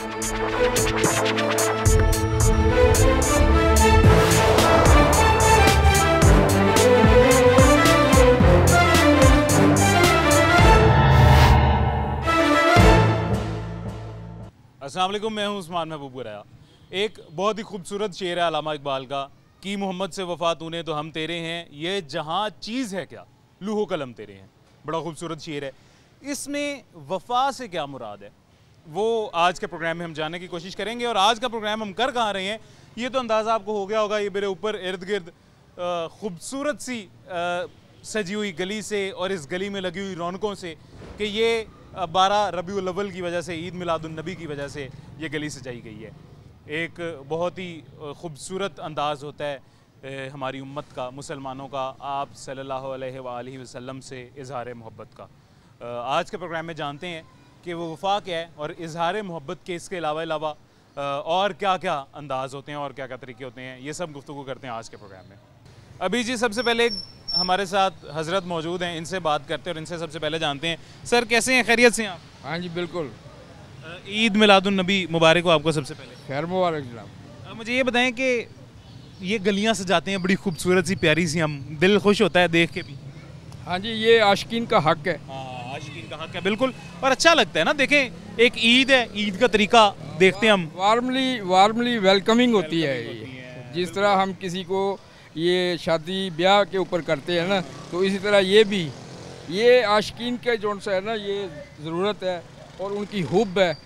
अस्सलाम वालेकुम, मैं हूं उस्मान महबूब गुराया। एक बहुत ही खूबसूरत शेर है अल्लामा इकबाल का कि मोहम्मद से वफ़ा तूने तो हम तेरे हैं, ये जहां चीज़ है क्या लूहो कलम तेरे हैं। बड़ा खूबसूरत शेर है। इसमें वफ़ा से क्या मुराद है वो आज के प्रोग्राम में हम जानने की कोशिश करेंगे। और आज का प्रोग्राम हम कर कहाँ रहे हैं ये तो अंदाज़ा आपको हो गया होगा। ये मेरे ऊपर इर्द गिर्द खूबसूरत सी सजी हुई गली से और इस गली में लगी हुई रौनकों से कि ये 12 रबीउल अव्वल की वजह से, ईद मिलादुन नबी की वजह से ये गली सजाई गई है। एक बहुत ही खूबसूरत अंदाज़ होता है हमारी उम्मत का, मुसलमानों का, आप सल्लल्लाहु अलैहि वसल्लम से इज़हार मोहब्बत का। आज के प्रोग्राम में जानते हैं कि वो वफ़ा क्या है और इज़हार मोहब्बत के इसके अलावा और क्या क्या अंदाज़ होते हैं और क्या क्या तरीके होते हैं, ये सब गुफ्तगू करते हैं आज के प्रोग्राम में। अभी जी सबसे पहले हमारे साथ हज़रत मौजूद हैं, इनसे बात करते हैं और इनसे सबसे पहले जानते हैं। सर कैसे हैं, खैरियत से हैं आप? हाँ जी बिल्कुल। ईद मिलादुन नबी मुबारक हो आपको सबसे पहले। खैर मुबारक जनाब। मुझे ये बताएं कि ये गलियां सजाते हैं बड़ी खूबसूरत सी प्यारी सी, हम दिल खुश होता है देख के भी। हाँ जी, ये आशिकीन का हक है। हाँ, आशिकीन का हक है बिल्कुल। और अच्छा लगता है ना, देखें एक ईद है, ईद का तरीका देखते हैं हम, वार्मली वेलकमिंग होती है। जिस तरह हम किसी को ये शादी ब्याह के ऊपर करते हैं ना, तो इसी तरह ये भी ये आशिकीन के जो सा है ना, ये ज़रूरत है और उनकी हुब है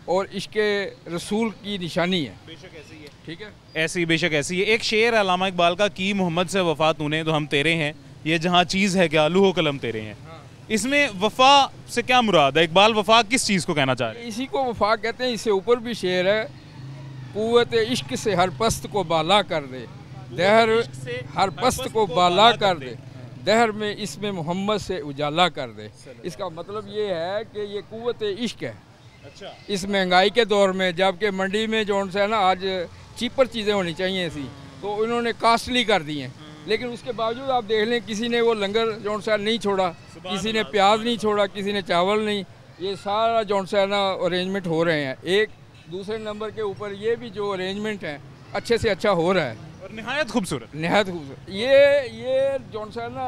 और इश्क़े रसूल की निशानी है। बेशक ऐसी है, ठीक है, ऐसी बेशक ऐसी है। एक शेर है अल्लामा इकबाल का कि मोहम्मद से वफ़ा तूने तो हम तेरे हैं, ये जहाँ चीज़ है क्या लूहो कलम तेरे हैं। हाँ। इसमें वफ़ा से क्या मुराद है? इकबाल वफ़ा किस चीज़ को कहना चाह रहे हैं? इसी को वफ़ा कहते हैं। इससे ऊपर भी शेर है, कुव्वत इश्क से हर पस्त को बाला कर दे, दहर हर पस्त को बाला कर दे, दहर में इसमें मोहम्मद से उजाला कर दे। इसका मतलब ये है कि ये कुव्वत इश्क है। अच्छा। इस महंगाई के दौर में, जबकि मंडी में जो है ना आज चीपर चीज़ें होनी चाहिए ऐसी, तो इन्होंने कास्टली कर दी हैं। लेकिन उसके बावजूद आप देख लें, किसी ने वो लंगर जो सा नहीं छोड़ा, किसी ने प्याज नहीं छोड़ा, किसी ने चावल नहीं, ये सारा जो सा ना अरेंजमेंट हो रहे हैं। एक दूसरे नंबर के ऊपर ये भी जो अरेंजमेंट है अच्छे से अच्छा हो रहा है और निहायत खूबसूरत, नहायत खूबसूरत। ये जो सा ना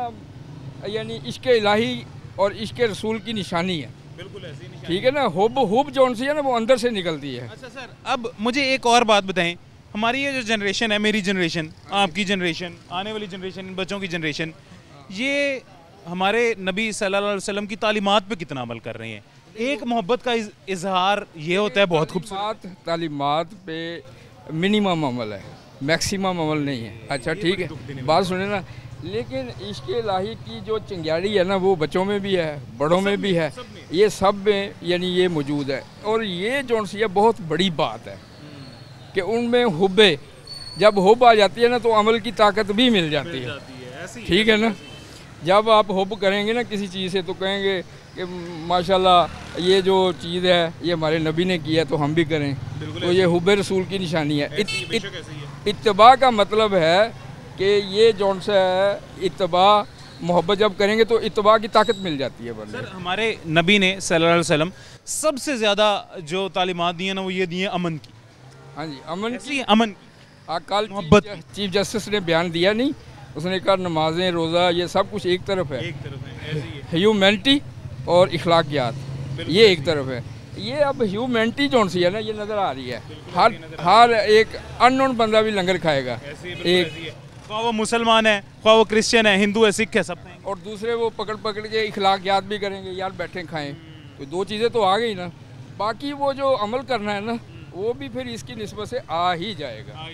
यानी इश्क़ इलाही और इश्क़ रसूल की निशानी है। बिल्कुल ऐसी निशानी, ठीक है ना। हुब जो सी है ना वो अंदर से निकलती है। अच्छा सर, अब मुझे एक और बात बताएं, हमारी ये जो जनरेशन है, मेरी जनरेशन, आपकी जनरेशन, आने वाली जनरेशन, बच्चों की जनरेशन, ये हमारे नबी सल्लल्लाहु अलैहि वसल्लम की तालीमात पे कितना अमल कर रहे हैं? एक मोहब्बत का इजहार ये होता है बहुत खूबसूरत। तालीमात पे मिनिमम अमल है, मैक्सिमम अमल नहीं है। अच्छा ठीक है, बात सुने ना। लेकिन इश्क़ इलाही की जो चिंगारी है ना, वो बच्चों में भी है, बड़ों में भी है, ये सब में यानी ये मौजूद है। और ये जो सी है बहुत बड़ी बात है कि उनमें हुब्बे, जब हुब आ जाती है ना तो अमल की ताकत भी मिल जाती है। ठीक है ना। जब आप हुब करेंगे ना किसी चीज़ से तो कहेंगे कि माशाल्लाह ये जो चीज़ है ये हमारे नबी ने किया तो हम भी करें, तो ये हुब्बे रसूल की निशानी है। इत्तबा का मतलब है कि ये जौन सा है, इत्तबा मोहब्बत जब करेंगे तो इत्तबा की ताकत मिल जाती है बंदे। सर हमारे नबी ने सल्लल्लाहु अलैहि वसल्लम सबसे ज़्यादा जो तालीमात दी है ना वो ये दी है अमन की। हाँ जी, अमन की, अमन कल चीफ जस्टिस ने बयान दिया नहीं, उसने कहा नमाजें, रोज़ा, ये सब कुछ एक तरफ है, ह्यूमैनिटी और इखलाकियात ये एक तरफ है। ये अब ह्यूमैनिटी जो सी है ना ये नज़र आ रही है। हर एक अननोन बंदा भी लंगर खाएगा, एक ख्वाह वो मुसलमान है, ख्वाह वो क्रिश्चियन है, हिंदू है, सिख है, सब हैं। और दूसरे वो पकड़ के इखलाकियात भी करेंगे, यार बैठे खाएं, तो दो चीज़ें तो आ गई ना। बाकी वो जो अमल करना है ना वो भी फिर इसकी निस्बत से आ ही जाएगा।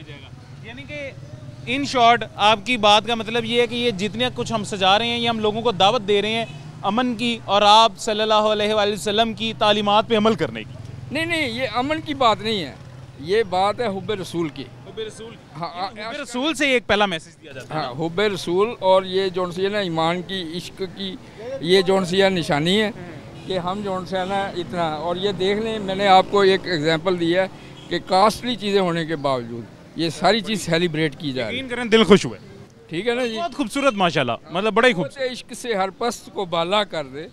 यानी कि इन शॉर्ट आपकी बात का मतलब ये है कि ये जितने कुछ हम सजा रहे हैं ये हम लोगों को दावत दे रहे हैं अमन की और आप सल्लल्लाहु अलैहि वसल्लम की तालीमात पे अमल करने की। नहीं, ये अमन की बात नहीं है, ये बात है हुब्बे रसूल की। हाँ, हुब्बे रसूल से एक पहला मैसेज दिया जाता है। हाँ, हुब्बे रसूल और ये जौन सी है ना ईमान की, इश्क की, ये जौन सी है निशानी है कि हम जौन सा है ना इतना। और ये देख लें, मैंने आपको एक एग्जांपल दिया है कि कास्टली चीज़ें होने के बावजूद ये सारी चीज़ सेलिब्रेट की जा रही है। दिल खुश हुए। ठीक है ना जी, बहुत खूबसूरत माशाल्लाह, मतलब बड़ा ही खूबसूरत। इश्क से हर पस्त को बाला कर दे,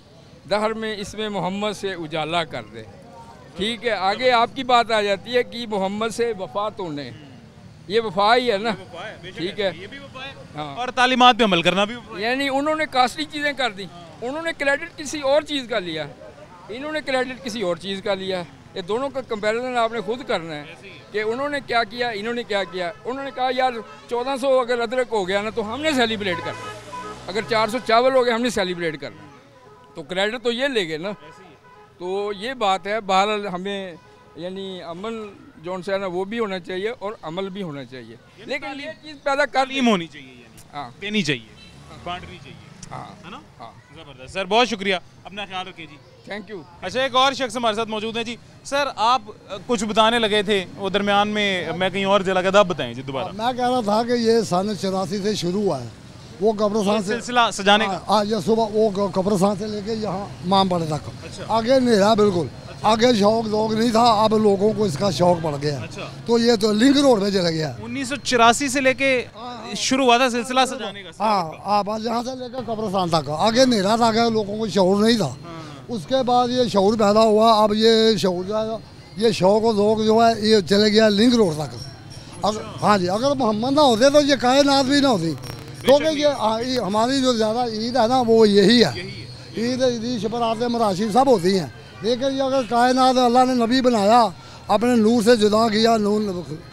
दहर में इसमें मोहम्मद से उजाला कर दे। ठीक है, आगे आपकी बात आ जाती है कि मोहम्मद से वफा तोड़ने, ये वफा ही है ना, ठीक है। ये भी वफा है हाँ। और तालीमात पे अमल करना भी वफा है। यानी उन्होंने कास्टली चीज़ें कर दी, उन्होंने क्रेडिट किसी और चीज़ का लिया, इन्होंने क्रेडिट किसी और चीज़ का लिया। ये दोनों का कंपैरिजन आपने खुद करना है कि उन्होंने क्या किया, इन्होंने क्या किया। उन्होंने कहा यार 1400 अगर अदरक हो गया ना तो हमने सेलिब्रेट करना है, अगर 400 चावल हो गया हमने सेलिब्रेट करना है, तो क्रेडिट तो ये ले गए ना। तो ये बात है। बहरहाल हमें यानी अमल जौन सा है ना वो भी होना चाहिए और अमल भी होना चाहिए, लेकिन ये चीज़ पैदा कर तालीम होनी चाहिए, यानी हाँ देनी चाहिए, बांटनी चाहिए, हाँ है ना। हाँ, जबरदस्त सर, बहुत शुक्रिया, अपना ख्याल रखिए जी। Thank you. अच्छा, एक और शख्स हमारे साथ मौजूद है जी। सर आप कुछ बताने लगे थे, वो दरमियान में मैं कहीं और चला गया था, आप बताएं जी दोबारा। मैं कह रहा था कि ये सन 84 से शुरू हुआ है, वो कब्रस्तान से सिलसिला सजाने का। आज ये सुबह वो कब्रस्तान से लेके यहाँ मामबड़े तक आगे अंधेरा बिल्कुल, आगे शौक लोग नहीं था, अब लोगों को इसका शौक पड़ गया। अच्छा। तो ये तो लिंक रोड पे चला गया। 1984 से लेके शुरू हुआ था सिलसिला सजाने का। हाँ बस यहाँ से लेकर कब्रस्तान तक आगे अंधेरा था, आगे लोगों को शौर नहीं था। उसके बाद ये शौर पैदा हुआ, अब ये शौर जो है ये शौक और लोग जो है ये चले गया लिंक रोड तक। हाँ जी, अगर मोहम्मद ना होते तो ये कायनात भी ना होती, क्योंकि ये हमारी जो ज़्यादा ईद है ना वो यही है। ईद ईदी शबरात मराशी सब होती हैं, लेकिन ये अगर कायनात अल्लाह ने नबी बनाया, अपने नूर से जुदा किया,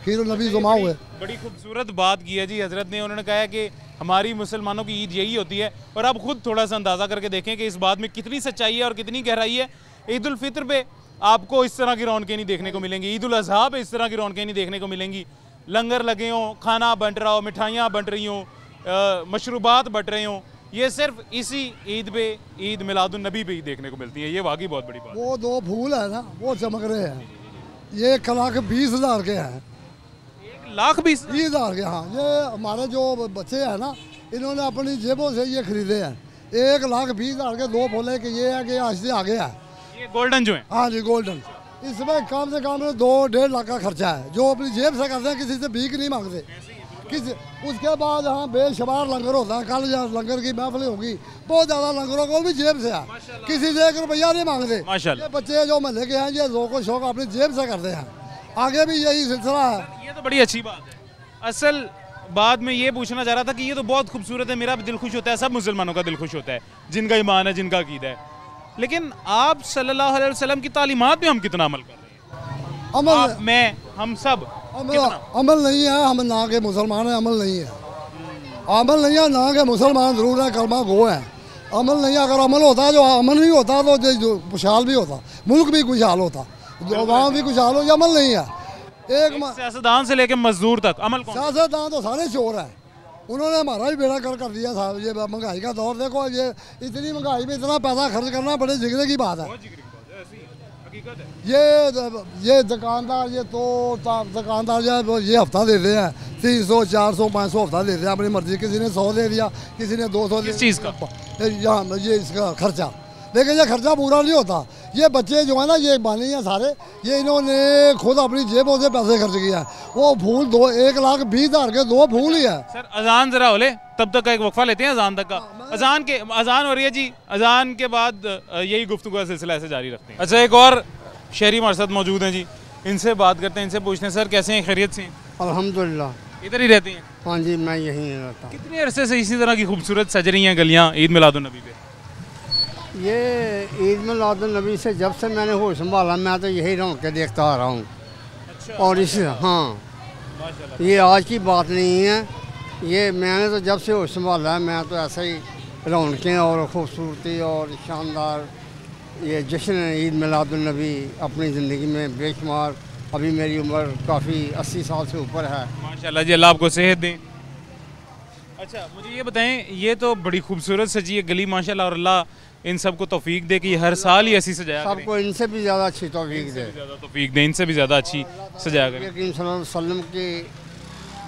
खीर नबी जुमा हुए। बड़ी खूबसूरत बात की है जी हजरत ने। उन्होंने कहा है कि हमारी मुसलमानों की ईद यही होती है, और आप खुद थोड़ा सा अंदाज़ा करके देखें कि इस बात में कितनी सच्चाई है और कितनी गहराई है। ईद उल फितर पे आपको इस तरह की रौनकें नहीं देखने को मिलेंगी, ईद उल अज़हा पे इस तरह की रौनकें नहीं देखने को मिलेंगी। लंगर लगे हों, खाना बंट रहा हो, मिठाइयाँ बंट रही हों, मशरूबात बट रहे हों, ये सिर्फ इसी ईद पे, ईद मिलादुन नबी पे ही देखने को मिलती है। ये वाकई बहुत बड़ी बात। वो दो फूल है ना वो चमक रहे हैं, ये 1,20,000 के हैं। 1,20,000 के? हाँ, ये हमारे जो बच्चे हैं ना इन्होंने अपनी जेबों से ये खरीदे हैं। 1,20,000 के दो फूल है कि ये है कि आज से आगे है। ये गोल्डन जो है? हाँ जी, गोल्डन। इसमें कम से कम 2-1.5 लाख का खर्चा है, जो अपनी जेब से करते हैं, किसी से भीख नहीं मांगते किसी। उसके बाद यहाँ बेशुमार लंगर होता है, कल यहाँ लंगर की महफिल होगी, बहुत ज़्यादा लंगरों को भी जेब से है, किसी से 1 रुपया नहीं मांगते। माशाल्लाह। ये बच्चे जो महल्ले के हैं ये लोगों शौक अपनी जेब से करते हैं, आगे भी यही सिलसिला है। ये तो बड़ी अच्छी बात है। असल बाद में ये पूछना चाह रहा था कि ये तो बहुत खूबसूरत है, मेरा भी दिल खुश होता है, सब मुसलमानों का दिल खुश होता है जिनका ईमान है, जिनका अकीदा है, लेकिन आप सल्लल्लाहु अलैहि वसल्लम की तालीमात में हम कितना अमल कर रहे हैं? अमल आप, मैं, हम सब अमल नहीं है। हम ना के मुसलमान हैं, अमल नहीं है। अमल नहीं है, ना के मुसलमान जरूर है, कलमा गो है, अमल नहीं है। अगर अमल होता, जो अमल नहीं होता तो जो खुशहाल भी होता, मुल्क भी खुशहाल होता, जो गाँव भी खुशहाल हो, ये अमल नहीं है। एक सियासतदान से लेकर मजदूर तक अमल कौन? सियासतदान तो सारे चोर हैं, उन्होंने हमारा भी बेड़ा कर दिया साहब। ये महंगाई का दौर देखो, ये इतनी महंगाई में इतना पैसा खर्च करना बड़े जिगरे की बात है। ये दुकानदार ये तो दुकानदार जो ये हफ्ता देते हैं 300, 400, 500 हफ्ता देते हैं अपनी मर्जी। किसी ने 100 दे दिया, किसी ने 200। किस चीज़ का? यहाँ ये इसका खर्चा, लेकिन ये खर्चा पूरा नहीं होता। ये बच्चे जो है ना ये बानी हैं सारे, ये इन्होंने खुद अपनी जेबों से पैसे खर्च किया है। वो फूल 1,20,000 के 2 फूल ही है। सर अजान जरा होले, तब तक का एक वक्फा लेते हैं अजान तक का। अजान हो रही है जी, अजान के बाद यही गुफ्तगू का सिलसिला ऐसे जारी रखते हैं। अच्छा, एक और शहरी हमारे साथ मौजूद हैं जी, इनसे बात करते हैं, इनसे पूछते हैं सर कैसे हैं, खैरियत से हैं? अल्हम्दुलिल्लाह। इधर ही रहते हैं? हाँ जी, मैं यहीं रहता हूँ। कितने अरसे से इसी तरह की खूबसूरत सज रही हैं गलियाँ ईद मिलादुन नबी पे? ये ईद मिलादुन नबी से जब से मैंने होश संभाला, मैं तो यही रौनकें देखता आ रहा हूँ। अच्छा। और इस हाँ, ये आज की बात नहीं है, ये मैंने तो जब से होश संभाला है, मैं तो ऐसे ही रौनकें और खूबसूरती और शानदार ये जश्न ईद मिलादुन नबी अपनी ज़िंदगी में बेशुमार। अभी मेरी उम्र काफ़ी 80 साल से ऊपर है। माशाल्लाह जी, अल्लाह आपको सेहत दें। अच्छा, मुझे ये बताएं, ये तो बड़ी खूबसूरत सजी है गली माशाल्लाह, और अल्लाह इन सबको तौफीक दे कि हर साल ही ऐसी सजाया करें। सबको इनसे भी ज़्यादा अच्छी तौफीक दे, तौफीक दे, इनसे भी ज़्यादा अच्छी सजाया करें। यकीन सल्लल्लाहु अलैहि वसल्लम की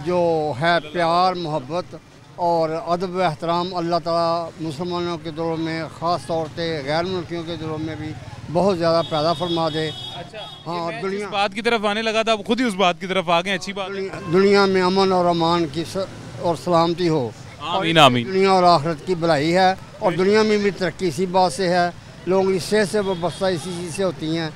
जो है प्यार, मोहब्बत और अदब एहतराम अल्लाह ताला मुसलमानों के दिलों में, ख़ास तौर पे गैर मुल्कियों के दिलों में भी बहुत ज़्यादा पैदा फरमा दे। अच्छा, हाँ, दुनिया इस बात की तरफ आने लगा था, अब खुद ही उस बात की तरफ आ गए, अच्छी बात है। दुनिया में अमन और अमान की और सलामती हो, आमीन आमीन। दुनिया और आखिरत की भलाई है, और दुनिया में भी तरक्की इसी बात से है। लोगों की सेहत से वाबस्ता इसी चीज़ से होती हैं,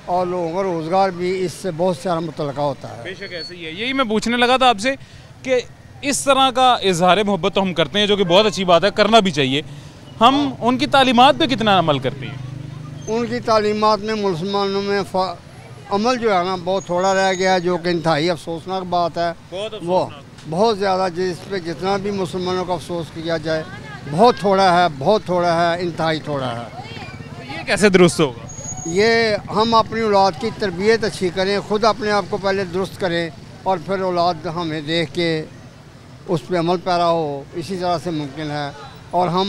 और लोगों का रोज़गार भी इससे बहुत सारा मुतल्लका होता है। बेशक ऐसे ही है, यही मैं पूछने लगा था आपसे कि इस तरह का इजहार मोहब्बत तो हम करते हैं, जो कि बहुत अच्छी बात है, करना भी चाहिए। हम उनकी तालीमात पे कितना अमल करते हैं? उनकी तालीमात में मुसलमानों में अमल जो है ना बहुत थोड़ा रह गया है, जो कि इंतहाई अफसोसनाक बात है। वो बहुत ज़्यादा जिस पे जितना भी मुसलमानों का अफसोस किया जाए बहुत थोड़ा है, बहुत थोड़ा है, इंतहाई थोड़ा है। तो ये कैसे दुरुस्त होगा? ये हम अपनी औलाद की तरबियत अच्छी करें, ख़ुद अपने आप को पहले दुरुस्त करें और फिर औलाद हमें देख के उस पर अमल पैरा हो, इसी तरह से मुमकिन है। और हम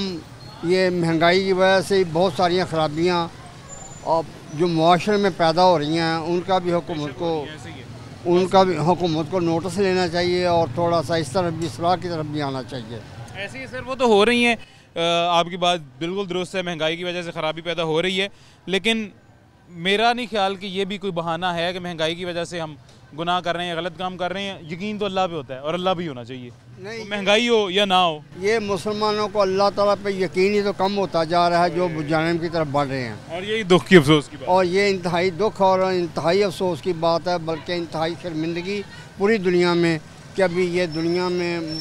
ये महंगाई की वजह से बहुत सारी खराबियाँ और जो मुआशरे में पैदा हो रही हैं उनका भी हुकूमत को नोटिस लेना चाहिए और थोड़ा सा इस तरफ भी इस्लाह की तरफ भी आना चाहिए। ऐसे ही सर वो तो हो रही हैं, आपकी बात बिल्कुल दुरुस्त है, महंगाई की वजह से ख़राबी पैदा हो रही है, लेकिन मेरा नहीं ख्याल कि ये भी कोई बहाना है कि महंगाई की वजह से हम गुनाह कर रहे हैं, गलत काम कर रहे हैं। यकीन तो अल्लाह पे होता है और अल्लाह भी होना चाहिए, नहीं महंगाई हो या ना हो। ये मुसलमानों को अल्लाह ताला पे यकीन ही तो कम होता जा रहा है, जो जानिब की तरफ बढ़ रहे हैं। और यही दुख की अफसोस की बात, और ये इंतहाई दुख और इंतहाई अफसोस की बात है, बल्कि इंतहाई शर्मिंदगी पूरी दुनिया में कि अभी ये दुनिया में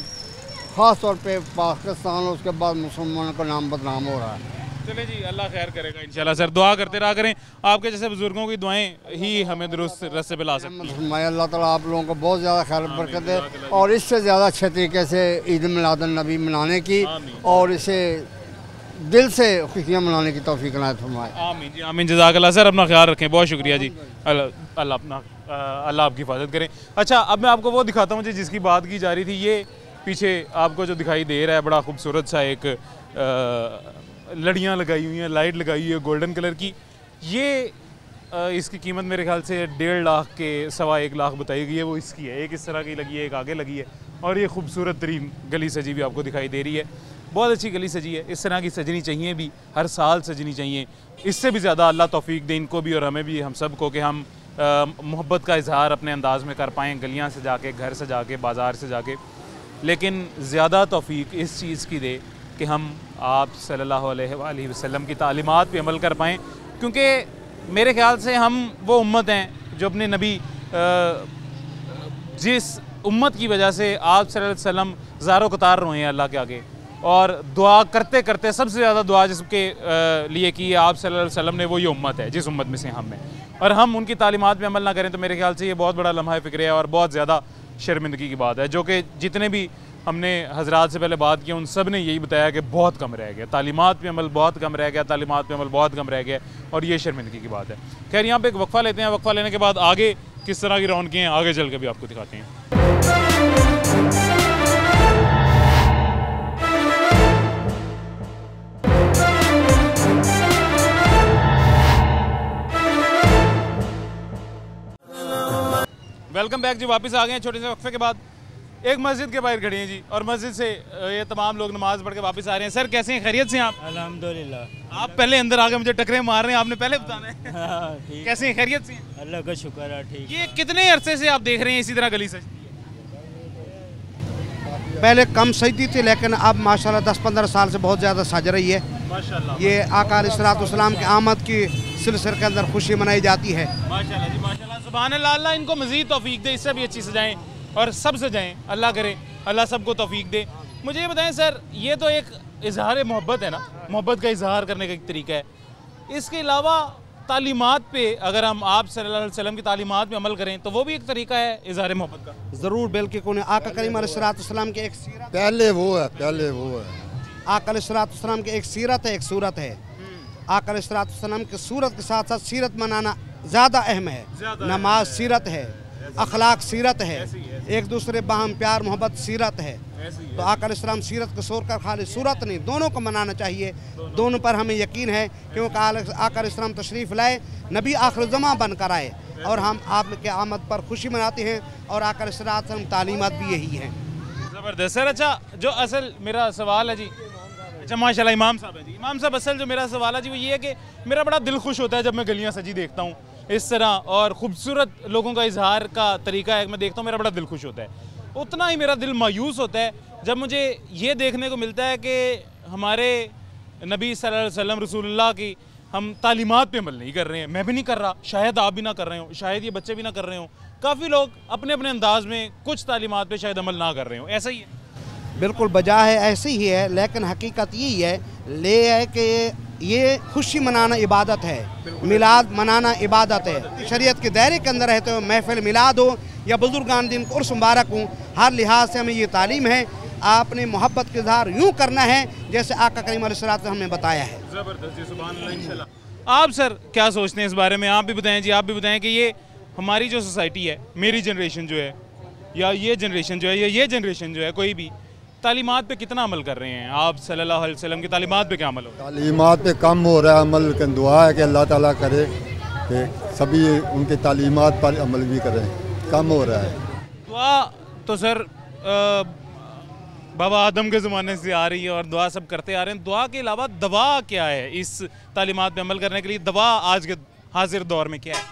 ख़ास तौर पे पाकिस्तान और उसके बाद मुसलमानों का नाम बदनाम हो रहा है। चले जी, अल्लाह खैर करेगा इंशाल्लाह। सर दुआ करते रहा करें, आपके जैसे बुजुर्गों की दुआएं ही हमें दुरुस्त रास्ते पे ला सकती हैं। अल्लाह ताला आप लोगों को बहुत ज़्यादा खैर बरकत दे और इससे ज़्यादा अच्छे तरीके से ईद मिलादुन नबी मनाने की और इसे दिल से खुशियाँ मनाने की तौफीक इनायत फरमाए। आमीन जी, आमीन। जज़ाकल्लाह सर, अपना ख्याल रखें, बहुत शुक्रिया जी। अल्लाह आपकी हिफाजत करें। अच्छा, अब मैं आपको वो दिखाता हूँ जी जिसकी बात की जा रही थी। ये पीछे आपको जो दिखाई दे रहा है बड़ा खूबसूरत सा एक लड़ियाँ लगाई हुई हैं, लाइट लगाई हुई है गोल्डन कलर की। ये इसकी कीमत मेरे ख्याल से 1.5 लाख के 1.25 लाख बताई गई है, वो इसकी है। एक इस तरह की लगी है, एक आगे लगी है और ये खूबसूरत तरीन गली सजी भी आपको दिखाई दे रही है। बहुत अच्छी गली सजी है, इस तरह की सजनी चाहिए भी, हर साल सजनी चाहिए। इससे भी ज़्यादा अल्लाह तौफीक दे इनको भी और हमें भी, हम सब को, कि हम मोहब्बत का इजहार अपने अंदाज़ में कर पाएँ, गलियाँ सजा के, घर सजा के, बाज़ार सजा के। लेकिन ज़्यादा तौफीक इस चीज़ की दे कि हम आप सल्लल्लाहु अलैहि वसल्लम की तालीमात पे अमल कर पाएँ, क्योंकि मेरे ख्याल से हम वो उम्मत हैं जो अपने नबी जिस उम्मत की वजह से आप सल्लल्लाहु अलैहि वसल्लम ज़ारो कतार रोए हैं अल्लाह के आगे, और दुआ करते करते सबसे ज़्यादा दुआ जिसके लिए की आप सल्लल्लाहु अलैहि वसल्लम ने, वो ये उम्मत है जिस उम्मत में से हम हैं। और हम उनकी तालीमात पे अमल ना करें तो मेरे ख्याल से ये बहुत बड़ा लम्हा फ़िक्र है और बहुत ज़्यादा शर्मिंदगी की बात है, जो कि जितने भी हमने हजरात से पहले बात की उन सब ने यही बताया कि बहुत कम रह गया, तालीमात पे अमल बहुत कम रह गया, तालीमात पे अमल बहुत कम रह गया, और ये शर्मिंदगी की बात है। खैर, यहाँ पे एक वक्फ़ा लेते हैं, वक्फ़ा लेने के बाद आगे किस तरह की रौनकें हैं आगे चल के भी आपको दिखाते हैं। वेलकम बैक जी, वापस आ गए हैं छोटे से वक्फे के बाद। एक मस्जिद के बाहर खड़े हैं जी, और मस्जिद से ये तमाम लोग नमाज पढ़ के वापस आ रहे हैं। सर कैसे हैं, खैरियत से हैं आप? अल्हम्दुलिल्लाह। आप पहले अंदर आके मुझे टकरे मार रहे हैं, आपने पहले बताना है। हाँ, ठीक। कैसे हैं, खैरियत से हैं? अल्लाह का शुक्र है, ठीक। ये कितने अरसे से आप देख रहे हैं इसी तरह गली सजती है? पहले कम सजती थी, लेकिन अब माशाल्लाह 10-15 साल से बहुत ज़्यादा सज रही है। माशाल्लाह। ये आका अलैहिस्सलाम की आमद की सिलसिले के अंदर खुशी मनाई जाती है। माशाल्लाह जी, माशाल्लाह, सुभान अल्लाह। अल्लाह इनको मज़ीद तौफीक दे, इससे भी अच्छी सजाएं और सब सजाएं, अल्लाह करे, अल्लाह सबको तौफीक दे। मुझे ये बताएं सर, ये तो एक इजहार मोहब्बत है ना, मोहब्बत का इजहार करने का एक तरीका है। इसके अलावा तालीमात पे अगर हम आप सल्लल्लाहु अलैहि वसल्लम की तालीमात पे अमल करें तो वो भी एक तरीका है इजहार मोहब्बत का। ज़रूर, बल्कि कौन आका करीम अलैहिस्सलाम की एक सीरत, पहले वो है आका अलैहिस्सलाम की एक सीरत है, एक सूरत है। आका अलैहिस्सलाम की सूरत के साथ साथ सीरत मनाना ज़्यादा अहम है। नमाज सीरत है, अखलाक सीरत है, एक दूसरे बाहम प्यार मोहब्बत सीरत है। तो आका अलैहिस्सलाम सीरत को छोड़कर खाली सूरत नहीं, दोनों को मनाना चाहिए। दोनों पर हमें यकीन है, क्योंकि आका अलैहिस्सलाम तशरीफ़ लाए, नबी आखिर ज़मां बनकर आए, और हम आपके आमद पर खुशी मनाते हैं, और आका अलैहिस्सलाम तालीमात भी यही हैं। ज़बरदस्त सर। अच्छा, जो असल मेरा सवाल है जी, अच्छा माशाल्लाह इमाम साहब है जी, इमाम साहब, असल जो मेरा सवाल है जी वो ये है कि मेरा बड़ा दिल खुश होता है जब मैं गलियाँ सजी देखता हूँ इस तरह, और ख़ूबसूरत लोगों का इजहार का तरीका है, मैं देखता हूँ मेरा बड़ा दिल खुश होता है। उतना ही मेरा दिल मायूस होता है जब मुझे ये देखने को मिलता है कि हमारे नबी सल्लल्लाहु अलैहि वसल्लम रसूलुल्लाह की हम तालीमात पे अमल नहीं कर रहे हैं। मैं भी नहीं कर रहा, शायद आप भी ना कर रहे हो, शायद ये बच्चे भी ना कर रहे हो। काफ़ी लोग अपने अपने अंदाज में कुछ तालीमात पे शायद अमल ना कर रहे हो, ऐसा ही है। बिल्कुल बजा है, ऐसी ही है, लेकिन हकीकत यही है कि ये खुशी मनाना इबादत है, मिलाद मनाना इबादत है। शरीयत के दायरे के अंदर रहते हो, महफिल मिलाद हो या बुजुर्गान दिन को उर्स मुबारक हो, हर लिहाज से हमें ये तालीम है। आपने मोहब्बत का इजहार यूँ करना है जैसे आका करीम अलैहिस्सलाम ने हमें बताया है। ज़बरदस्त जी, सुभान अल्लाह, इंशाल्लाह। आप सर क्या सोचते हैं इस बारे में? आप भी बताएं जी, आप भी बताएं कि ये हमारी जो सोसाइटी है, मेरी जनरेशन जो है या ये जनरेशन जो है या ये जनरेशन जो है, कोई भी तालीमात पे कितना अमल कर रहे हैं? आप सल्लल्लाहु अलैहि वसल्लम की तालीमात पे क्या अमल हो? तालीमात पे कम हो रहा है अमल, लेकिन दुआ है कि अल्लाह ताला करे कि सभी उनके तालीमात पर अमल भी करें। कम हो रहा है दुआ तो सर बाबा आदम के ज़माने से आ रही है और दुआ सब करते आ रहे हैं। दुआ के अलावा दवा क्या है इस तालीमात पे अमल करने के लिए? दवा आज के हाजिर दौर में क्या है?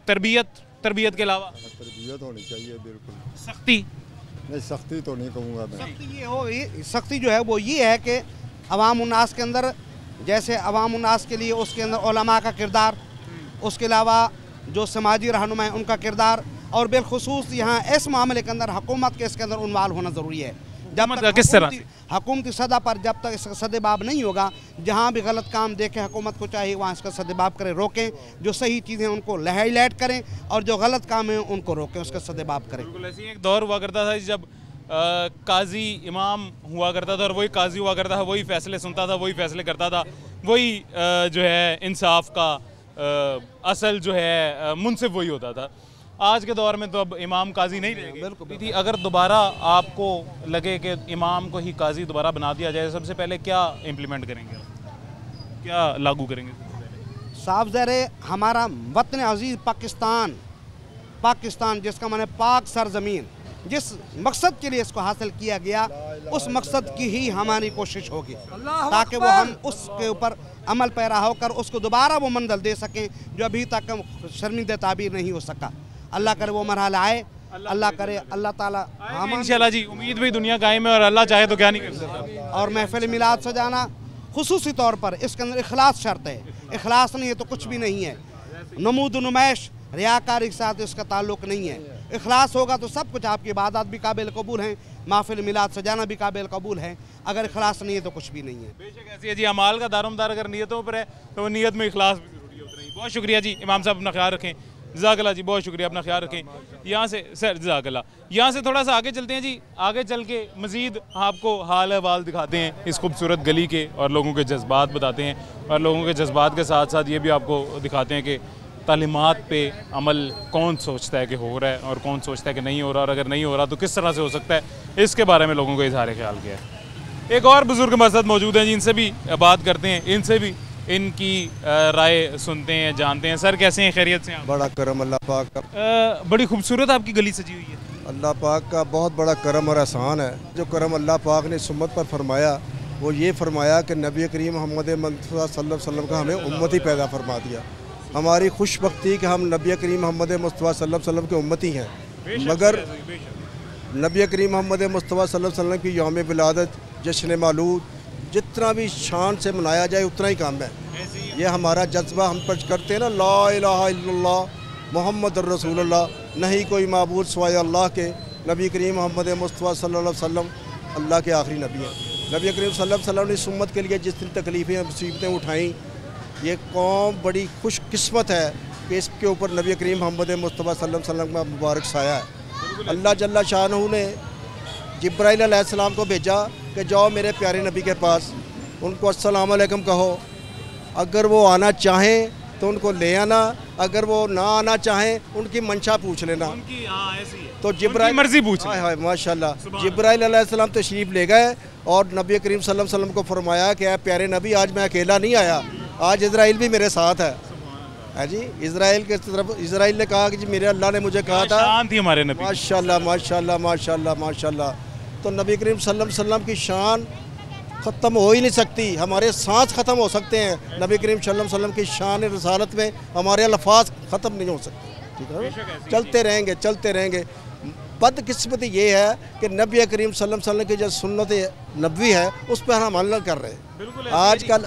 तरबियत के अलावा तरबियत होनी चाहिए, बिल्कुल। सख्ती नहीं, सख्ती तो नहीं कहूँगा मैं। सख्ती जो है वो ये है कि अवाम उन्नास के अंदर, जैसे अवाम उन्नास के लिए उसके अंदर उलमा का किरदार, उसके अलावा जो समाजी रहनुमा है उनका किरदार, और बिलखुसूस यहाँ इस मामले के अंदर हुकूमत के इसके अंदर उन्वाल होना ज़रूरी है। जब तक किस तरह हुकूमती सतह पर जब तक इसका सदेबाब नहीं होगा, जहाँ भी गलत काम देखें हुकूमत को चाहिए वहाँ इसका सदेबाब करें, रोकें। जो सही चीज़ें उनको हाईलाइट करें और जो गलत काम है उनको रोकें, उसका सदेबाब करें। बिल्कुल ऐसे ही एक दौर हुआ करता था जब काजी इमाम हुआ करता था और वही काजी हुआ करता था, वही फैसले सुनता था, वही फैसले करता था, वही जो है इंसाफ का असल जो है मुनसिफ वही होता था। आज के दौर में तो अब इमाम काजी नहीं रहेंगे। बिल्कुल थी। अगर दोबारा आपको लगे कि इमाम को ही काजी दोबारा बना दिया जाए, सबसे पहले क्या इम्प्लीमेंट करेंगे, क्या लागू करेंगे? साफ ज़ाहिर हमारा वतन अजीज़ पाकिस्तान जिसका माने पाक सरजमीन, जिस मकसद के लिए इसको हासिल किया गया, उस मकसद की ही हमारी कोशिश होगी ताकि वो हम उसके ऊपर अमल पैरा होकर उसको दोबारा वो मंजिल दे सकें जो अभी तक शर्मिंदा ताबीर नहीं हो सका। अल्लाह करे वो मरहला आए, अल्लाह करे, अल्लाह ताला इंशाल्लाह जी। उम्मीद भी दुनिया कायम है और अल्लाह चाहे तो क्या नहीं कर सकता। और महफिल मिलाद सजाना खुसूसी तौर पर इसके अंदर इखलास शर्त है। इखलास नहीं है तो कुछ भी नहीं है। नमूद नुमाइश रियाकारी के साथ इसका ताल्लुक़ नहीं है। इखलास होगा तो सब कुछ, आपकी इबादत भी काबिल कबूल हैं, महफिल मिलाद सजाना भी काबिल कबूल है। अगर इखलास नहीं है तो कुछ भी नहीं है। बेशक ऐसी है जी, अमाल का दारोमदार अगर नीयतों पर है तो नीयत में इखलास भी जरूरी है उतना ही। बहुत शुक्रिया जी इमाम साहब, अपना ख्याल रखें। जज़ाकल्लाह जी, बहुत शुक्रिया, अपना ख्याल रखें। यहाँ से सर जज़ाकल्लाह, यहाँ से थोड़ा सा आगे चलते हैं जी। आगे चल के मज़ीद आपको हाल अहवाल दिखाते हैं इस खूबसूरत गली के और लोगों के जज्बात बताते हैं, और लोगों के जज्बात के साथ साथ ये भी आपको दिखाते हैं कि तालीमात पे अमल कौन सोचता है कि हो रहा है और कौन सोचता है कि नहीं हो रहा, और अगर नहीं हो रहा तो किस तरह से हो सकता है, इसके बारे में लोगों को इज़हार ख्याल किया है। एक और बुज़ुर्ग हमारे साथ मौजूद हैं जिनसे भी बात करते हैं, इनसे भी इनकी राय सुनते हैं, जानते हैं। सर कैसे हैं, खैरियत से हैं? बड़ा करम अल्लाह पाक का। बड़ी खूबसूरत आपकी गली सजी हुई है। अल्लाह पाक का बहुत बड़ा करम और एहसान है। जो करम अल्लाह पाक ने इस उम्मत पर फरमाया वो ये फरमाया कि नबी करीम मोहम्मद मुस्तफ़ा सल्लल्लाहु अलैहि वसल्लम का हमें उम्मती पैदा फरमा दिया। हमारी खुशबख्ती कि हम नबी करीम मोहम्मद मुस्तफ़ा सल्लल्लाहु अलैहि वसल्लम के उम्मती हैं, मगर नबी करीम मोहम्मद मुस्तफ़ा सल्लल्लाहु अलैहि वसल्लम की यौम विलादत, जश्न मौलूद जितना भी शान से मनाया जाए उतना ही काम है। ये हमारा जज्बा हम पर करते हैं ना, ला इलाहा इल्लल्लाह मुहम्मदुर रसूलुल्लाह, नहीं कोई माबूद सिवाय अल्लाह के। नबी करीम मोहम्मद मुस्तफ़ा सल्लल्लाहु अलैहि वसल्लम अल्लाह के आखिरी नबी हैं। नबी करीम सल्लल्लाहु अलैहि वसल्लम ने इस उम्मत के लिए जितनी तकलीफ़ें मुसीबतें उठाईं, ये कौम बड़ी खुशकिस्मत है कि इसके ऊपर नबी करीम मोहम्मद मुस्तफ़ा सल्लल्लाहु अलैहि वसल्लम का मुबारक साया है। अल्लाह जल्ला शानहू ने जिब्राइल अलैहिस्सलाम को भेजा कि जाओ मेरे प्यारे नबी के पास, उनको अस्सलाम वालेकुम कहो। अगर वो आना चाहें तो उनको ले आना, अगर वो ना आना चाहें उनकी मंशा पूछ लेना। तो जिब्राइल मर्जी पूछ, माशाल्लाह, जिब्राइल अलैहिस्सलाम तशरीफ़ ले गए और नबी करीम सल्लल्लाहु अलैहि वसल्लम को फरमाया कि प्यारे नबी आज मैं अकेला नहीं आया, आज इज़राइल भी मेरे साथ है जी। इज़राइल के तरफ इज़राइल ने कहा कि जी मेरे अल्लाह ने मुझे कहा था, हमारे नबी, माशाल्लाह माशाल्लाह माशाल्लाह माशाल्लाह। तो नबी करीम सल्लल्लाहु अलैहि वसल्लम की शान ख़त्म हो ही नहीं सकती, हमारे सांस ख़त्म हो सकते हैं, नबी करीम सल्लल्लाहु अलैहि वसल्लम की शान रसालत में हमारे अल्फाज ख़त्म नहीं हो सकते। ठीक है, चलते रहेंगे चलते रहेंगे। बदकिस्मती ये है कि नबी करीम सल्लल्लाहु अलैहि वसल्लम की जो सुन्नत नबवी है उस पर हम अमल कर रहे हैं। बिल्कुल आजकल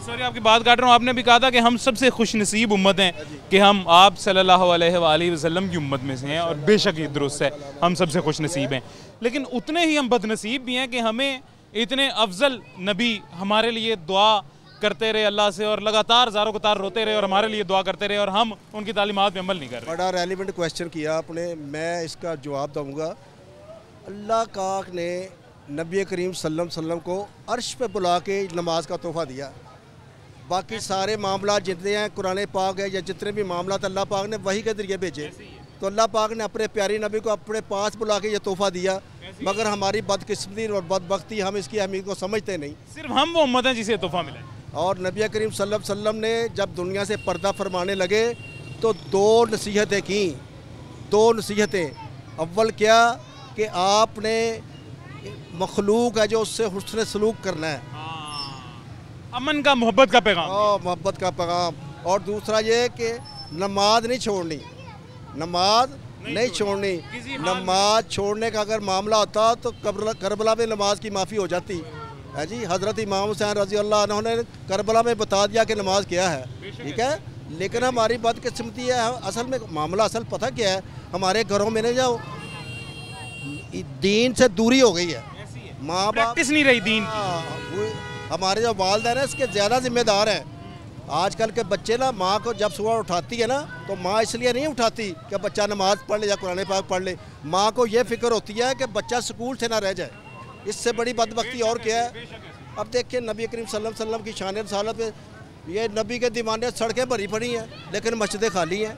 सॉरी आपकी बात काट रहा हूँ, आपने भी कहा था कि हम सबसे खुशनसीब उम्मत हैं कि हम आप सल्लल्लाहु अलैहि वसल्लम की उम्मत में से हैं, और बेशक ये दुरुस्त है, हम सबसे खुशनसीब हैं। लेकिन उतने ही हम बदनसीब भी हैं कि हमें इतने अफजल नबी हमारे लिए दुआ करते रहे अल्लाह से, और लगातार ज़ारों कतार रोते रहे और हमारे लिए दुआ करते रहे, और हम उनकी तालीमात पे अमल नहीं कर रहे। बड़ा रेलिवेंट क्वेश्चन किया आपने, मैं इसका जवाब दूंगा। अल्लाह पाक ने नबी करीम सल्लल्लाहु अलैहि वसल्लम को अर्श पे बुला के नमाज का तोहफ़ा दिया। बाकी सारे मामला जितने हैं कुरान पाक है या जितने भी मामला अल्लाह पाक ने वही के ज़रिए भेजे, तो अल्लाह पाक ने अपने प्यारे नबी को अपने पास बुला के ये तोहफ़ा दिया। मगर हमारी बदकिस्मती और बदबख्ती, हम इसकी अहमियत को समझते नहीं। सिर्फ हम वो उम्मत हैं जिसे तोहफ़ा मिला। और नबी करीम सल्लल्लाहु अलैहि वसल्लम ने जब दुनिया से पर्दा फरमाने लगे तो दो नसीहतें की, दो नसीहतें। अव्वल क्या कि आपने मखलूक है जो उससे हुस्न सलूक करना है, अमन का, मोहब्बत का पैगाम, मोहब्बत का पैगाम। और दूसरा ये कि नमाज नहीं छोड़नी, नमाज नहीं छोड़नी। नमाज छोड़ने का अगर मामला होता तो करबला में नमाज की माफ़ी हो जाती है जी। हज़रत इमाम हुसैन रज़ी अल्लाह अन्हु ने करबला में बता दिया कि नमाज क्या है, ठीक है। लेकिन हमारी बदकिस्मती है, असल में मामला असल पता क्या है, हमारे घरों में नहीं जाओ, दीन से दूरी हो गई है, माँ बाप नहीं रही दीन की। हमारे जो वालिदैन हैं इसके ज़्यादा जिम्मेदार हैं। आजकल के बच्चे ना माँ को जब सुबह उठाती है ना तो माँ इसलिए नहीं उठाती कि बच्चा नमाज पढ़ ले या कुरान पाक पढ़ ले, माँ को ये फिक्र होती है कि बच्चा स्कूल से ना रह जाए। इससे बड़ी बदबख्ती और क्या है। अब देखिए नबी करीम सल्लल्लाहु अलैहि वसल्लम की शान रसालत में ये नबी के दीवाने सड़कें भरी पड़ी हैं लेकिन मस्जिदें खाली हैं,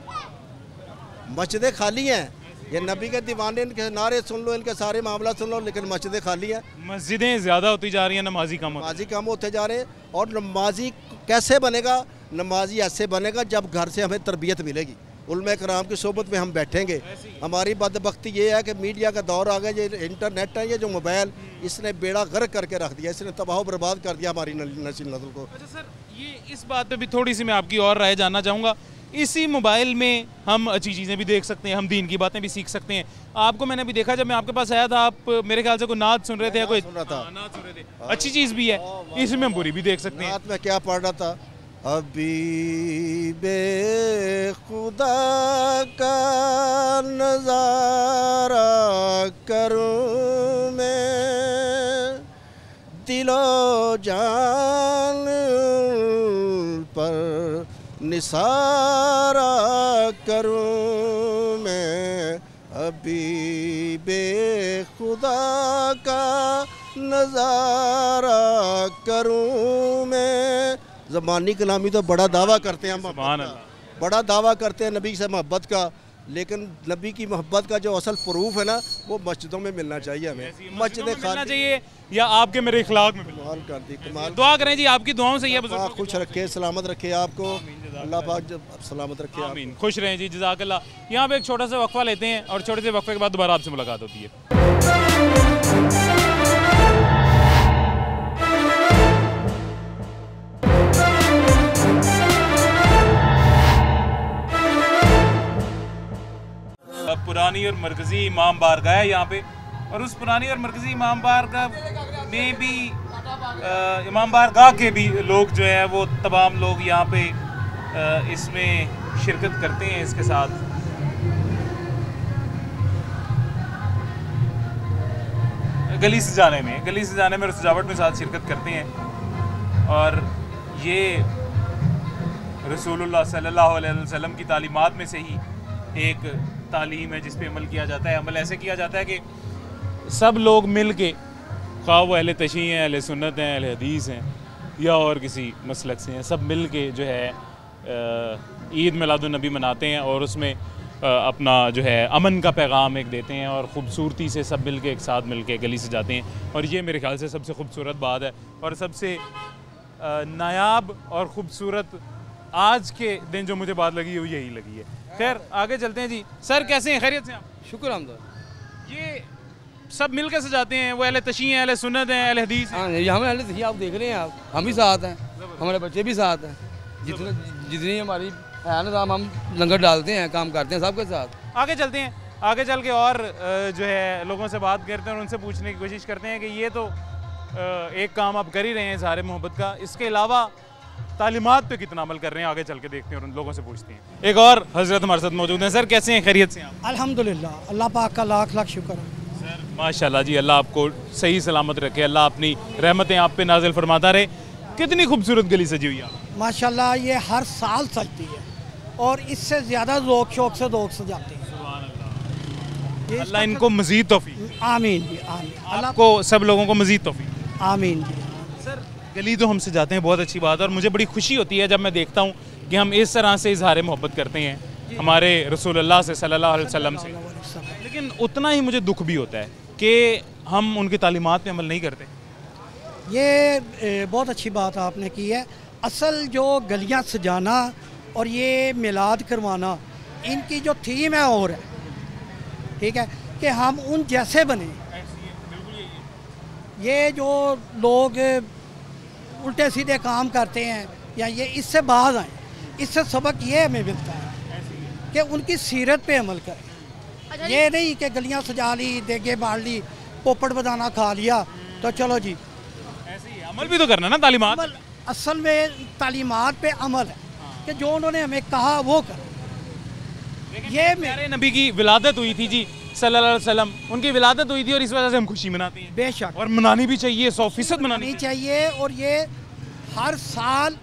मस्जिदें खाली हैं। ये नबी के दीवाने, इनके नारे सुन लो, इनके सारे मामला सुन लो, लेकिन मस्जिदें खाली हैं। मस्जिदें ज़्यादा होती जा रही हैं, नमाजी कम होते जा रहे हैं। और नमाजी कैसे बनेगा? नमाजी ऐसे बनेगा जब घर से हमें तरबियत मिलेगी, उलमा कराम की सोबत में हम बैठेंगे। हमारी बदबख्ती ये है कि मीडिया का दौर आ गया, ये इंटरनेट है, ये जो मोबाइल, इसने बेड़ा गर्क करके रख दिया, इसने तबाह बर्बाद कर दिया हमारी नस्ल को। अच्छा सर, ये इस बात पे भी थोड़ी सी मैं आपकी और राय जानना चाहूँगा। इसी मोबाइल में हम अच्छी चीज़ें भी देख सकते हैं, हम दीन की बातें भी सीख सकते हैं। आपको मैंने भी देखा जब मैं आपके पास आया था, आप मेरे ख्याल से कोई नात सुन रहे थे या कोई सुन रहा था, नात सुन रहे थे, अच्छी चीज़ भी है, इसमें हम बुरी भी देख सकते हैं। नात में क्या पढ़ रहा था? अभी बे खुदा का नज़ारा करूँ मैं, दिलो जान पर निसारा करूँ मैं, अभी बे खुदा का नज़ारा करूँ मैं। ज़बानी कलामी तो बड़ा दावा करते हैं हम, बड़ा दावा करते हैं नबी से मोहब्बत का, लेकिन नबी की मोहब्बत का जो असल प्रूफ है ना वो मस्जिदों में मिलना चाहिए। हमें मस्जिदें मिलना चाहिए या आपके मेरे इखलाक में कमाल कर दी, कमाल। दुआ करें जी, आपकी दुआओं से ये खुश रखे, सलामत रखे आपको, अल्लाह पाक सलामत रखे, आमीन। खुश रहें जी, जज़ाकल्लाह। यहाँ पे एक छोटा सा वक्फा लेते हैं और छोटे से वक्फे के बाद दोबारा आपसे मुलाकात होती है। पुरानी और मरकज़ी इमाम बारगाह है यहाँ पे, और उस पुरानी और मरकज़ी इमाम बारगाह में भी इमाम बारगाह के भी लोग जो हैं वो तमाम लोग यहाँ पे इसमें शिरकत करते हैं। इसके साथ गली सजाने में और सजावट में साथ शिरकत करते हैं। और ये रसूलुल्लाह सल्लल्लाहु अलैहि वसल्लम की तालीमात में से ही एक तालीम है जिस पे अमल किया जाता है। अमल ऐसे किया जाता है कि सब लोग मिल के, ख्वाह वो अहले तशरीह हैं, अहले सुन्नत हैं, अहले हदीस हैं या और किसी मसलक से हैं, सब मिल के जो है ईद मिलादुन्नबी मनाते हैं और उसमें अपना जो है अमन का पैगाम एक देते हैं और ख़ूबसूरती से सब मिल के एक साथ मिल के गली सजाते हैं। और ये मेरे ख्याल से सबसे खूबसूरत बात है और सबसे नायाब और ख़ूबसूरत आज के दिन जो मुझे बात लगी है वो यही लगी है। खैर आगे चलते हैं जी। सर कैसे हैं, खैरियत से आप? शुक्र अहमद। ये सब मिल कर सजाते हैं, वो अहले तशरीह हैं, अहले सुन्नत हैं, अहले हदीस हैं? हाँ, हमें अहले तशरीह आप देख रहे हैं, आप हम भी साथ हैं, हमारे बच्चे भी साथ हैं, जितनी हमारी है ना, हम लंगर डालते हैं, काम करते हैं सबके साथ। आगे चलते हैं। आगे चल के और जो है लोगों से बात करते हैं और उनसे पूछने की कोशिश करते हैं कि ये तो एक काम आप कर ही रहे हैं इज़हार मोहब्बत का, इसके अलावा तालीमात पे कितना अमल कर रहे हैं, आगे चल के देखते हैं और उन लोगों से पूछते हैं। एक और हजरत हमारे साथ मौजूद हैं। सर कैसे हैं, खैरियत से हैं आप? अल्हम्दुलिल्लाह, अल्लाह पाक का लाख लाख शुक्र है। सर माशाल्लाह जी, अल्लाह आपको सही सलामत रखे, अल्लाह अपनी रहमतें आप पे नाजिल फरमाता रहे। कितनी खूबसूरत गली सजी हुई है माशाल्लाह, ये हर साल सजती है और इससे ज़्यादा ज़ौक़ शौक़ से लोग सजाते हैं। अल्लाह इनको मज़ीद तौफीक। आमीन जी, आमीन। आपको सब लोगों को मज़ीद तौफीक। आमीन जी। सर गली तो हम सजाते हैं, बहुत अच्छी बात है और मुझे बड़ी खुशी होती है जब मैं देखता हूँ कि हम इस तरह से इज़हार मोहब्बत करते हैं हमारे रसूलुल्लाह से सल्लल्लाहु अलैहि वसल्लम से। लेकिन उतना ही मुझे दुख भी होता है कि हम उनकी तालीमात पे अमल नहीं करते। ये बहुत अच्छी बात आपने की है। असल जो गलियां सजाना और ये मिलाद करवाना, इनकी जो थीम है और है, ठीक है, कि हम उन जैसे बने। ये जो लोग उल्टे सीधे काम करते हैं या ये इससे बाज आए, इससे सबक ये हमें मिलता है कि उनकी सीरत पे अमल करें। ये नहीं कि गलियां सजा ली, देगे बाढ़ ली, पोपट बदाना खा लिया तो चलो जी। अमल भी तो करना ना, तालीमात। असल में तालीमात पे अमल है कि जो उन्होंने हमें कहा वो कर। ये मेरे नबी की विलादत हुई थी जी सल्लल्लाहु अलैहि वसल्लम, उनकी विलादत हुई थी और इस वजह से हम खुशी मनाते हैं। बेशक, और मनानी भी चाहिए, 100% मनानी चाहिए। और ये हर साल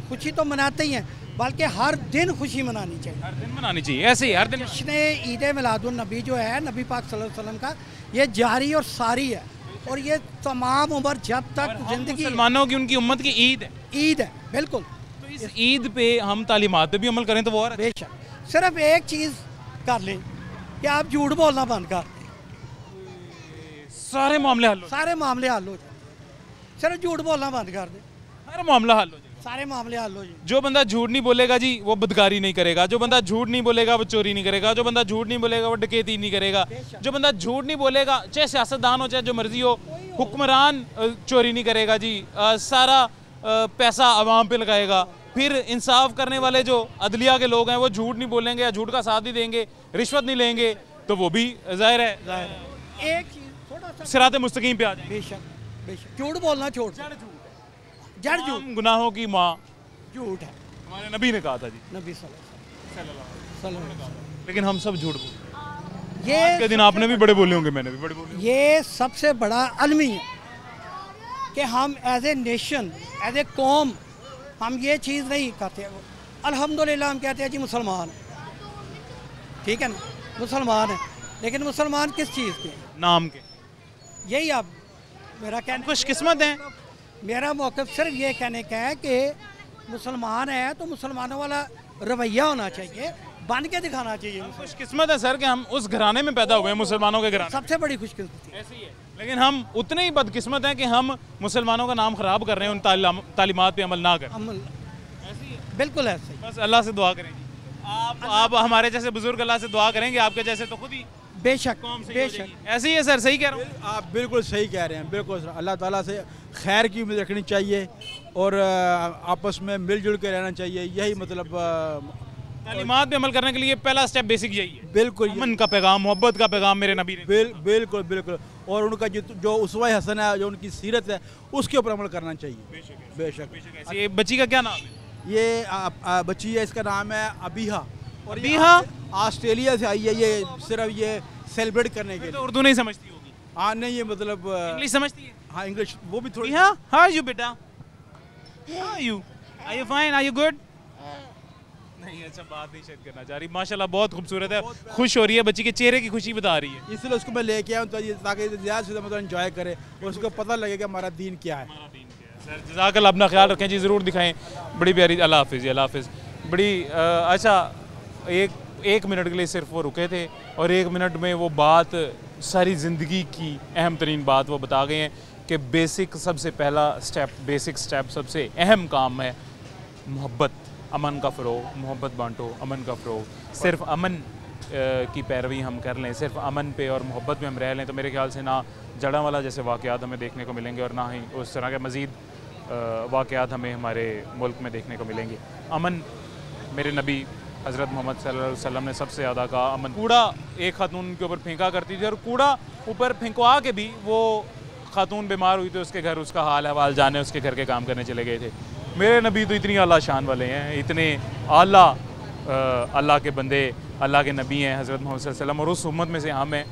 खुशी तो मनाते ही हैं, बल्कि हर दिन खुशी मनानी चाहिए। हर दिन मनानी चाहिए, ऐसे ही हर दिन। जश्न ईद मिलादुन नबी जो है नबी पाक सल्लल्लाहु अलैहि वसल्लम का, ये जारी और सारी है और ये तमाम उम्र जब तक जिंदगी मुसलमानों की, उनकी उम्मत की ईद है। ईद है, बिल्कुल। तो इस ईद पे हम तालीमात पे भी अमल करें तो वो और बेशक। सिर्फ एक चीज़ कर लें कि आप झूठ बोलना बंद कर दें, सारे मामले हल हो, सारे मामले हल हो जाए। सिर्फ झूठ बोलना बंद कर दें, हर मामला हल हो जाए, सारे मामले हल हो जाए। जो बंदा झूठ नहीं बोलेगा जी वो बदकारी नहीं करेगा, जो बंदा झूठ नहीं बोलेगा वो चोरी नहीं करेगा, जो बंदा झूठ नहीं बोलेगा वो डकैती नहीं करेगा, जो बंदा झूठ नहीं बोलेगा, चाहे सियासतदान हो चाहे जो मर्जी हो, हुक्मरान चोरी नहीं करेगा जी, सारा पैसा अवाम पे लगाएगा। फिर इंसाफ करने वाले जो अदलिया के लोग हैं वो झूठ नहीं बोलेंगे या झूठ का साथ नहीं देंगे, रिश्वत नहीं लेंगे, तो वो भी जाहिर है एक चीज़ थोड़ा सा सिराते मुस्तकीम पे आ जाए। बेशक, बेशक। झूठ बोलना छोड़, जड़ झूठ, गुनाहों की माँ झूठ है, हमारे नबी ने कहा था जी, नबी सल्लल्लाहु अलैहि वसल्लम। लेकिन हम सब झूठ बोलते। ये आज के दिन आपने भी बड़े बोले होंगे, मैंने भी बड़े बोले। ये सबसे बड़ा अलमी है कि हम as a nation, as a कौम, हम ये चीज़ नहीं करते। अल्हम्दुलिल्लाह हम कहते हैं जी मुसलमान, ठीक है ना, मुसलमान है, लेकिन मुसलमान किस चीज़ के? नाम के। यही अब मेरा कहना, खुशकिस्मत है। मेरा मौक़िफ़ सिर्फ ये कहने का है कि मुसलमान है तो मुसलमानों वाला रवैया होना चाहिए, बन के दिखाना चाहिए। खुशकिस्मत है सर कि हम उस घराने में पैदा हुए हैं, मुसलमानों के घराने। सबसे बड़ी खुशकिस्मती ऐसी है। लेकिन हम उतने ही बदकिस्मत हैं कि हम मुसलमानों का नाम ख़राब कर रहे हैं, उन तालीमात पे अमल ना करें। अमल बिल्कुल ऐसे ही। बस अल्लाह से दुआ करेंगे, आप हमारे जैसे बुजुर्ग अल्लाह से दुआ करेंगे, आपके जैसे तो खुद ही बेशक, बेशक। ऐसे ही है सर, सही कह रहा हूँ। आप बिल्कुल सही कह रहे हैं, बिल्कुल सर। अल्लाह ताला से खैर की उम्मीद रखनी चाहिए और आपस में मिलजुल के रहना चाहिए, यही मतलब तालीमात पे अमल करने के लिए पहला स्टेप बेसिक यही है। बिल्कुल, अमन का पैगाम, मोहब्बत का पैगाम मेरे नबी ने। बिल्कुल बिल्कुल। और उनका जो उसवा हसन है, जो उनकी सीरत है, उसके ऊपर अमल करना चाहिए। बेशक। ये बच्ची का क्या नाम है? ये बच्ची है, इसका नाम है अबीहा। और अबीहा ऑस्ट्रेलिया से आई है, ये सिर्फ ये सेलिब्रेट करने के लिए। तो उर्दू नहीं समझती होगी? हाँ नहीं, ये मतलब इंग्लिश समझती है? हाँ इंग्लिश वो भी थोड़ी। हाँ, हाउ आर यू बेटा? How are you? Are you fine? Are you good? नहीं, अच्छा बात नहीं शायद करना चाह रही। माशाल्लाह बहुत खूबसूरत है, खुश हो रही है, बच्ची के चेहरे की खुशी बता रही है। इसलिए उसको मैं लेके आया हूँ ताकि ज़्यादा से ज़्यादा मतलब एंजॉय करे और उसको पता लगे कि हमारा दीन क्या है। सर जज़ाकल्लाह, अपना ख्याल रखें जी, ज़रूर दिखाएं। बड़ी प्यारी, अल्लाह हाफिज़ जी, अल्लाह हाफिज़। बड़ी अच्छा, एक मिनट के लिए सिर्फ वो रुके थे और 1 मिनट में वो बात, सारी ज़िंदगी की अहम तरीन बात वो बता गए हैं कि बेसिक, सबसे पहला स्टेप, बेसिक स्टेप, सबसे अहम काम है मोहब्बत, अमन का फ़रोग़, मोहब्बत बांटो, अमन का फ़रोग़। सिर्फ अमन की पैरवी हम कर लें, सिर्फ अमन पे और मोहब्बत में हम रह लें तो मेरे ख्याल से ना जड़ांवाला जैसे वाक़यात हमें देखने को मिलेंगे और ना ही उस तरह के मज़ीद वाक़यात हमें हमारे मुल्क में देखने को मिलेंगे। अमन मेरे नबी हज़रत मोहम्मद सल्लल्लाहु अलैहि वसल्लम ने सबसे ज़्यादा कहा अमन। कूड़ा एक खातून के ऊपर फेंका करती थी और कूड़ा ऊपर फेंकवा के भी वो खातून बीमार हुई तो उसके घर उसका हाल अहवाल जाने उसके घर के काम करने चले गए थे। मेरे नबी तो इतनी आला शान वाले हैं, इतने आला अल्लाह के बंदे, अल्लाह के नबी हैं हज़रत मोहम्मद सल्लल्लाहु अलैहि वसल्लम, और उस उम्मत में से हम हैं।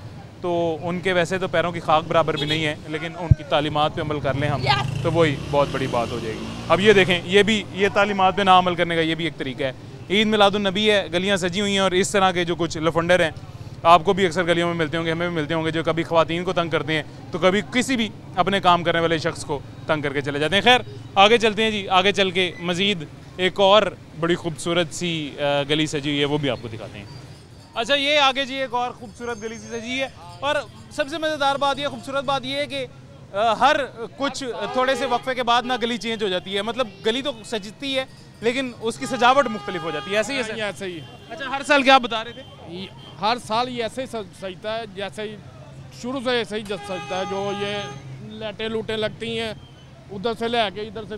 तो उनके वैसे तो पैरों की खाक बराबर भी नहीं है, लेकिन उनकी तालीमात पे अमल कर लें हम तो वही बहुत बड़ी बात हो जाएगी। अब ये देखें, ये तालीमात पे ना अमल करने का ये भी एक तरीका है। ईद मिलादुन नबी है, गलियाँ सजी हुई हैं और इस तरह के जो कुछ लफंडर हैं, आपको भी अक्सर गलियों में मिलते होंगे, हमें भी मिलते होंगे, जो कभी ख़वातीन को तंग करते हैं तो कभी किसी भी अपने काम करने वाले शख्स को तंग करके चले जाते हैं। खैर आगे चलते हैं जी, आगे चल के मज़ीद एक और बड़ी खूबसूरत सी गली सजी हुई है, वो भी आपको दिखाते हैं। अच्छा, ये आगे जी एक और खूबसूरत गली सी सजी है और सबसे मज़ेदार बात यह, खूबसूरत बात यह है कि हर कुछ थोड़े से वक्फे के बाद ना गली चेंज हो जाती है। मतलब गली तो सजती है लेकिन उसकी सजावट मुख्तलिफ हो जाती है। ऐसे ही ऐसे ही। अच्छा, हर साल क्या आप बता रहे थे? हर साल ये ऐसे ही सजता है, जैसे ही शुरू से ऐसे ही सजता है। जो ये लाइटें लूटें लगती हैं उधर से ले के इधर से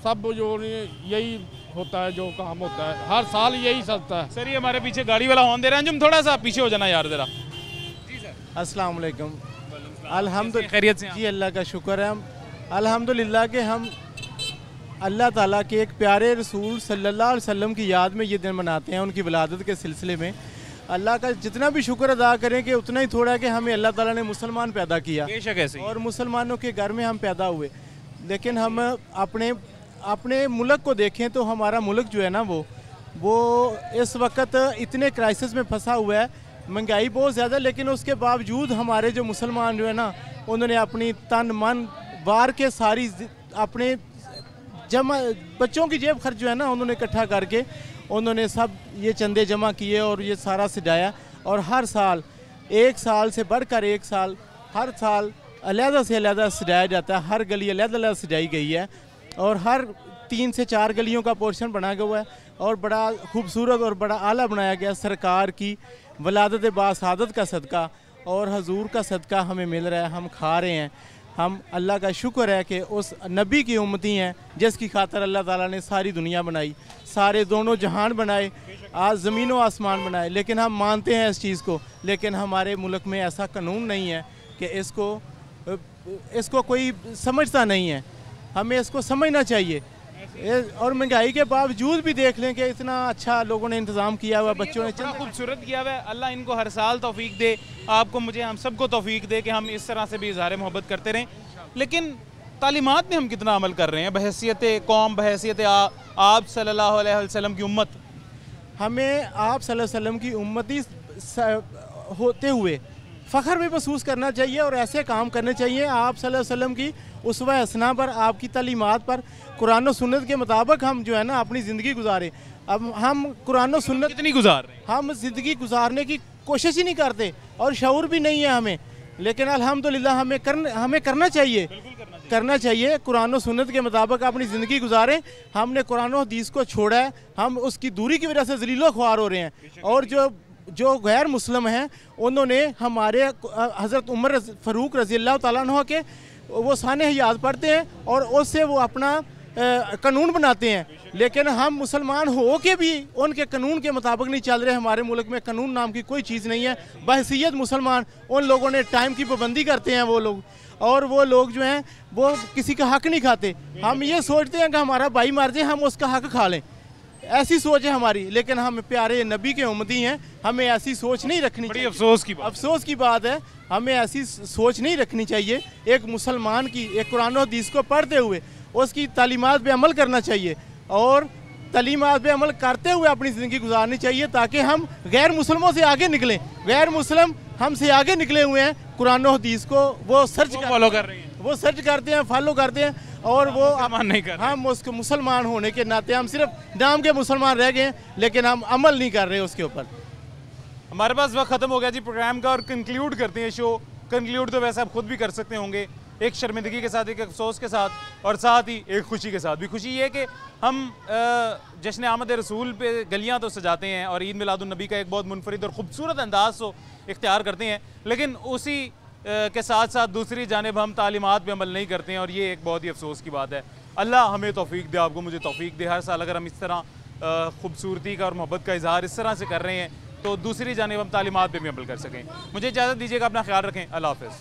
सब जो यही होता है, जो काम होता है हर साल यही सजता है। सर ये हमारे पीछे गाड़ी वाला हॉर्न दे रहा है, अंजुम थोड़ा सा पीछे हो जाना यार ज़रा। जी सर। अस्सलाम वालेकुम। अल्हम्दुलिल्लाह, खैरियत से जी अल्लाह का शुक्र है। अल्हम्दुलिल्लाह कि हम अल्लाह ताला के एक प्यारे रसूल सल्लल्लाहु अलैहि वसल्लम की याद में ये दिन मनाते हैं, उनकी विलादत के सिलसिले में। अल्लाह का जितना भी शुक्र अदा करें कि उतना ही थोड़ा है कि हमें अल्लाह ताला ने मुसलमान पैदा किया, बेशक ऐसे ही। और मुसलमानों के घर में हम पैदा हुए। लेकिन हम अपने मुल्क को देखें तो हमारा मुल्क जो है ना वो इस वक्त इतने क्राइसिस में फंसा हुआ है, महंगाई बहुत ज़्यादा, लेकिन उसके बावजूद हमारे जो मुसलमान जो है ना, उन्होंने अपनी तन मन वार के सारी अपने बच्चों की जेब खर्च जो है ना, उन्होंने इकट्ठा करके उन्होंने सब ये चंदे जमा किए और ये सारा सजाया। और हर साल एक साल से बढ़कर एक साल, हर साल अलहदा से अलहदा सजाया जाता है। हर गली अलहदा सजाई गई है और हर 3 से 4 गलियों का पोर्शन बना हुआ है और बड़ा खूबसूरत और बड़ा आला बनाया गया। सरकार की वलादत बासादत का सदका और हजूर का सदका हमें मिल रहा है, हम खा रहे हैं। हम अल्लाह का शुक्र है कि उस नबी की उम्मती हैं जिसकी खातर अल्लाह ताला ने सारी दुनिया बनाई, सारे दोनों जहान बनाए, आज ज़मीन व आसमान बनाए। लेकिन हम मानते हैं इस चीज़ को, लेकिन हमारे मुल्क में ऐसा कानून नहीं है कि इसको कोई समझता नहीं है। हमें इसको समझना चाहिए। और महंगाई के बावजूद भी देख लें कि इतना अच्छा लोगों ने इंतज़ाम किया हुआ, बच्चों ने इतना खूबसूरत किया हुआ है। अल्लाह इनको हर साल तौफीक दे, आपको, मुझे, हम सबको तौफीक दे कि हम इस तरह से भी इज़हार मोहब्बत करते रहें। लेकिन तालीमात में हम कितना अमल कर रहे हैं बहैसियत कौम, बहैसियत आप सल्लल्लाहु अलैहि वसल्लम की उम्मत? हमें आप सल्लल्लाहु अलैहि वसल्लम की उम्मती होते हुए फ़ख्र भी महसूस करना चाहिए और ऐसे काम करने चाहिए आप सल्लल्लाहु अलैहि वसल्लम की उसवा हसना पर, आपकी तालीमात पर, कुरान और सुन्नत के मुताबिक हम जो है ना अपनी ज़िंदगी गुजारें। अब हम कुरान और सुन्नत कितनी गुजार रहे हैं? हम ज़िंदगी गुजारने की कोशिश ही नहीं करते और शऊर भी नहीं है हमें। लेकिन अल्हम्दुलिल्लाह हमें करना चाहिए कुरान और सुन्नत के मुताबिक अपनी ज़िंदगी गुजारें। हमने कुरान और हदीस को छोड़ा है, हम उसकी दूरी की वजह से ज़लीलो ख्वार हो रहे हैं। और जो गैर मुस्लिम हैं उन्होंने हमारे हज़रत उमर फ़ारूक रज़ी अल्लाह तआला अन्हु के वो साने हयात पढ़ते हैं और उससे वो अपना कानून बनाते हैं। लेकिन हम मुसलमान हो के भी उनके कानून के मुताबिक नहीं चल रहे। हमारे मुल्क में कानून नाम की कोई चीज़ नहीं है। बहैसियत मुसलमान उन लोगों ने टाइम की पाबंदी करते हैं वो लोग, और वो लोग जो हैं वो किसी का हक नहीं खाते। हम ये सोचते हैं कि हमारा भाई मर जाए हम उसका हक खा लें, ऐसी सोच है हमारी। लेकिन हम प्यारे नबी के उम्मती हैं, हमें ऐसी सोच नहीं रखनी चाहिए। अफसोस की बात है, हमें ऐसी सोच नहीं रखनी चाहिए। एक मुसलमान की एक कुरान और हदीस को पढ़ते हुए उसकी तालीमात पे अमल करना चाहिए और तालीमात पे अमल करते हुए अपनी ज़िंदगी गुजारनी चाहिए, ताकि हम गैर मुसलमों से आगे निकलें। गैर मुसलम हमसे आगे निकले हुए हैं, कुरान और हदीस को वो फॉलो कर रहे हैं, वो सर्च करते हैं, फॉलो करते हैं, और वो नहीं कर हम उसको मुसलमान होने के नाते हम सिर्फ नाम के मुसलमान रह गए, लेकिन हम अमल नहीं कर रहे उसके ऊपर। हमारे पास वक्त ख़त्म हो गया जी प्रोग्राम का, और कंक्लूड करते हैं शो। कंक्लूड तो वैसे आप खुद भी कर सकते होंगे, एक शर्मिंदगी के साथ, एक अफसोस के साथ, और साथ ही एक खुशी के साथ भी। खुशी ये कि हम जश्न आमद रसूल पे गलियाँ तो सजाते हैं और ईद मिलादुन नबी का एक बहुत मुनफरिद और ख़ूबसूरत अंदाज तो इख्तियार करते हैं, लेकिन उसी के साथ साथ दूसरी जानिब हम तालीमात पे अमल नहीं करते हैं, और ये एक बहुत ही अफसोस की बात है। अल्लाह हमें तौफीक दे, आपको मुझे तौफीक दे। हर साल अगर हम इस तरह खूबसूरती का और मोहब्बत का इजहार इस तरह से कर रहे हैं तो दूसरी जानिब हम तालीमात पे भी अमल कर सकें। मुझे इजाज़त दीजिएगा, अपना ख्याल रखें। अल्लाह हाफ़िज़।